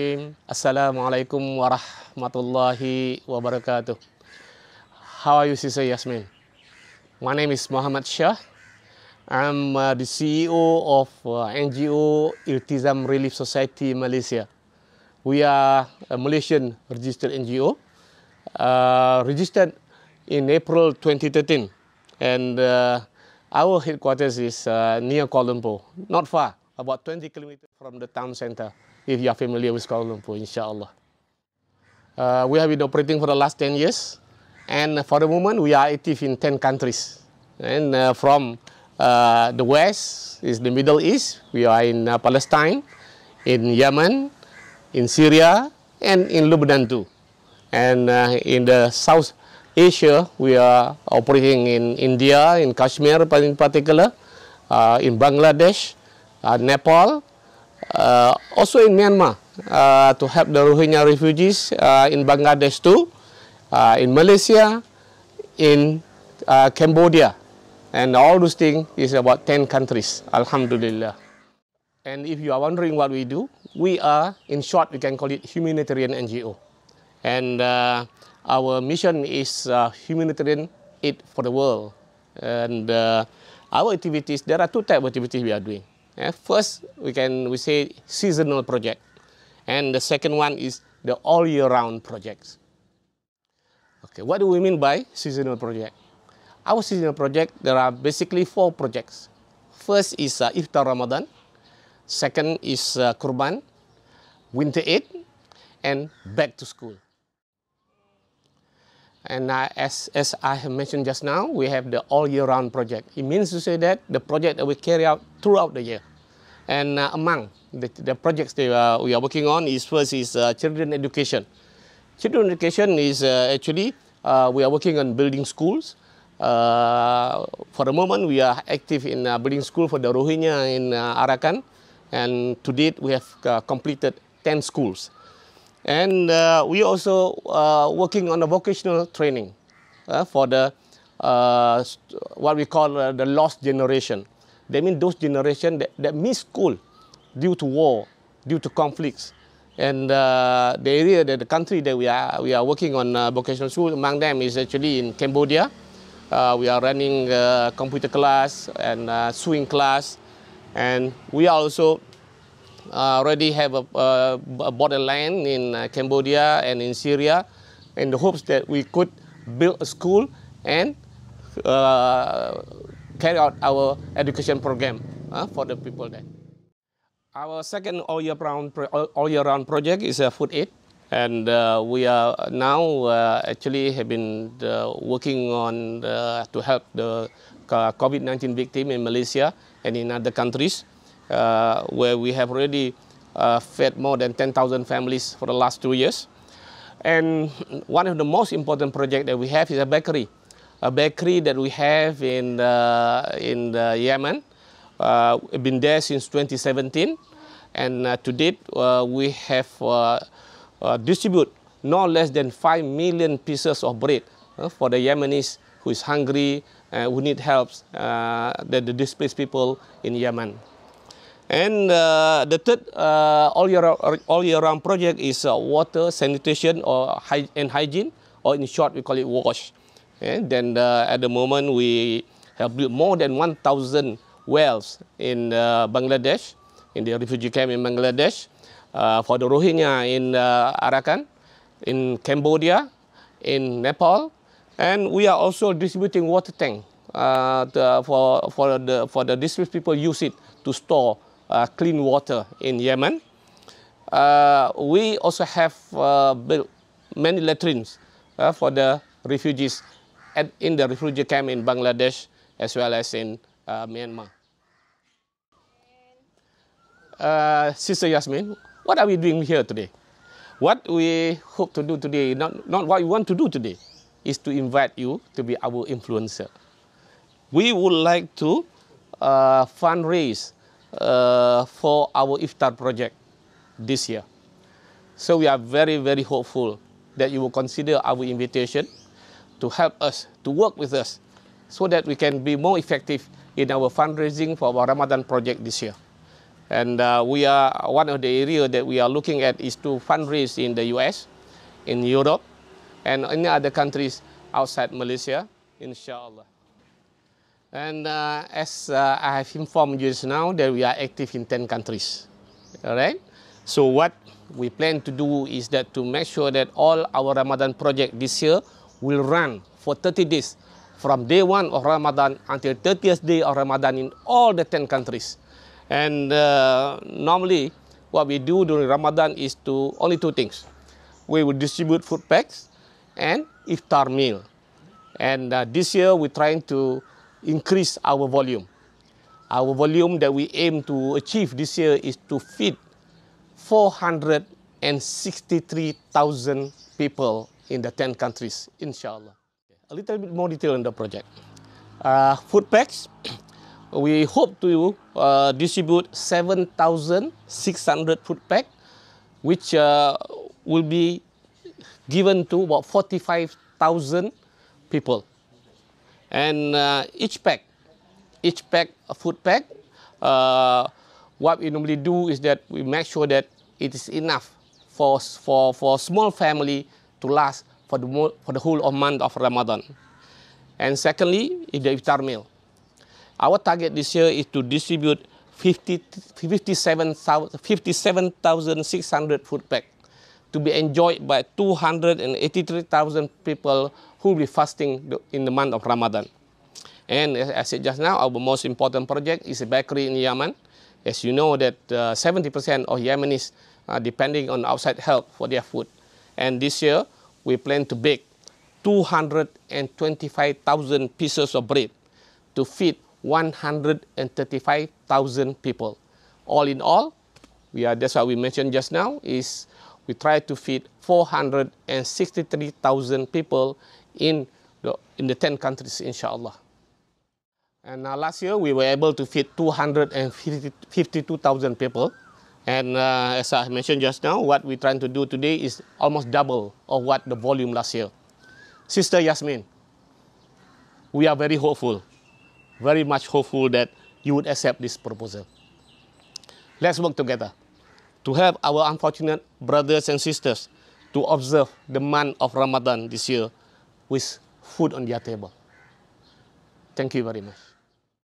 Bismillahirrahmanirrahim. Assalamualaikum warahmatullahi wabarakatuh. How are you, Sister Yasmin? My name is Muhammad Shah. I'm the CEO of NGO Iltizam Relief Society Malaysia. We are a Malaysian registered NGO, registered in April 2013, and our headquarters is near Kuala Lumpur, not far, about 20 kilometers from the town center, if you are familiar with Kuala Lumpur, inshallah. We have been operating for the last 10 years, and for the moment we are active in 10 countries. And from the west is the Middle East. We are in Palestine, in Yemen, in Syria, and in Lebanon too. And in the South Asia, we are operating in India, in Kashmir in particular, in Bangladesh, Nepal, also in Myanmar, to help the Rohingya refugees in Bangladesh too, in Malaysia, in Cambodia, and all those things is about 10 countries, Alhamdulillah. And if you are wondering what we do, we are, in short, we can call it humanitarian NGO. And our mission is humanitarian aid for the world. And our activities, there are two types of activities we are doing. First, we say seasonal project, and the second one is the all year round projects. Okay, what do we mean by seasonal project? Our seasonal project, there are basically 4 projects. First is Iftar Ramadan, second is Kurban, Winter Aid, and Back to School. And as I have mentioned just now, we have the all-year-round project. It means to say that the project that we carry out throughout the year. And among the projects that we are working on is first is children education. Children education is actually, we are working on building schools. For the moment, we are active in building school for the Rohingya in Arakan. And to date, we have completed 10 schools. And we also working on the vocational training for the what we call the lost generation. That means those generation that miss school due to war, due to conflicts. And the area, the country that we are working on vocational school, among them is actually in Cambodia. We are running computer class and sewing class, and we also already have a borderland in Cambodia and in Syria, in the hopes that we could build a school and carry out our education program for the people there. Our second all-year-round project is a food aid, and we are now actually have been working on to help the COVID-19 victim in Malaysia and in other countries. Where we have already fed more than 10,000 families for the last 2 years. And one of the most important projects that we have is a bakery that we have in Yemen. We've been there since 2017, and to date we have distributed no less than 5 million pieces of bread for the Yemenis who is hungry, who need help, the displaced people in Yemen. And the third all-year-round project is water, sanitation, and hygiene, or in short, we call it WASH. And then at the moment, we have built more than 1,000 wells in Bangladesh, in the refugee camp in Bangladesh, for the Rohingya in Arakan, in Cambodia, in Nepal, and we are also distributing water tank for the displaced people use it to store clean water in Yemen. We also have built many latrines for the refugees in the refugee camp in Bangladesh as well as in Myanmar. Sister Yasmin, what are we doing here today? What we hope to do today, not what we want to do today, is to invite you to be our influencer. We would like to fundraise for our Iftar project this year. So we are very, very hopeful that you will consider our invitation to help us, to work with us, so that we can be more effective in our fundraising for our Ramadan project this year. And we are one of the areas that we are looking at is to fundraise in the US, in Europe, and in other countries outside Malaysia, inshallah. And as I have informed you just now, that we are active in 10 countries. All right. So what we plan to do is that to make sure that all our Ramadan project this year will run for 30 days, from day 1 of Ramadan until 30th day of Ramadan in all the 10 countries. And normally, what we do during Ramadan is to only two things. We will distribute food packs and iftar meal. And this year, we're trying to increase our volume. Our volume that we aim to achieve this year is to feed 463,000 people in the 10 countries, inshallah. A little bit more detail on the project. Food packs, we hope to distribute 7,600 food packs, which will be given to about 45,000 people. And each food pack, what we normally do is that we make sure that it is enough for a small family to last for the whole month of Ramadan. And secondly, is the iftar meal. Our target this year is to distribute 57,600 food packs to be enjoyed by 283,000 people who will be fasting in the month of Ramadan. And as I said just now, our most important project is a bakery in Yemen. As you know that 70% of Yemenis are depending on outside help for their food. And this year, we plan to bake 225,000 pieces of bread to feed 135,000 people. All in all, that's what we mentioned just now, is we try to feed 463,000 people in the 10 countries, inshallah. And last year, we were able to feed 252,000 people. And as I mentioned just now, what we're trying to do today is almost double of what the volume last year. Sister Yasmin, we are very hopeful, very much hopeful that you would accept this proposal. Let's work together to help our unfortunate brothers and sisters to observe the month of Ramadan this year with food on their table. Thank you very much.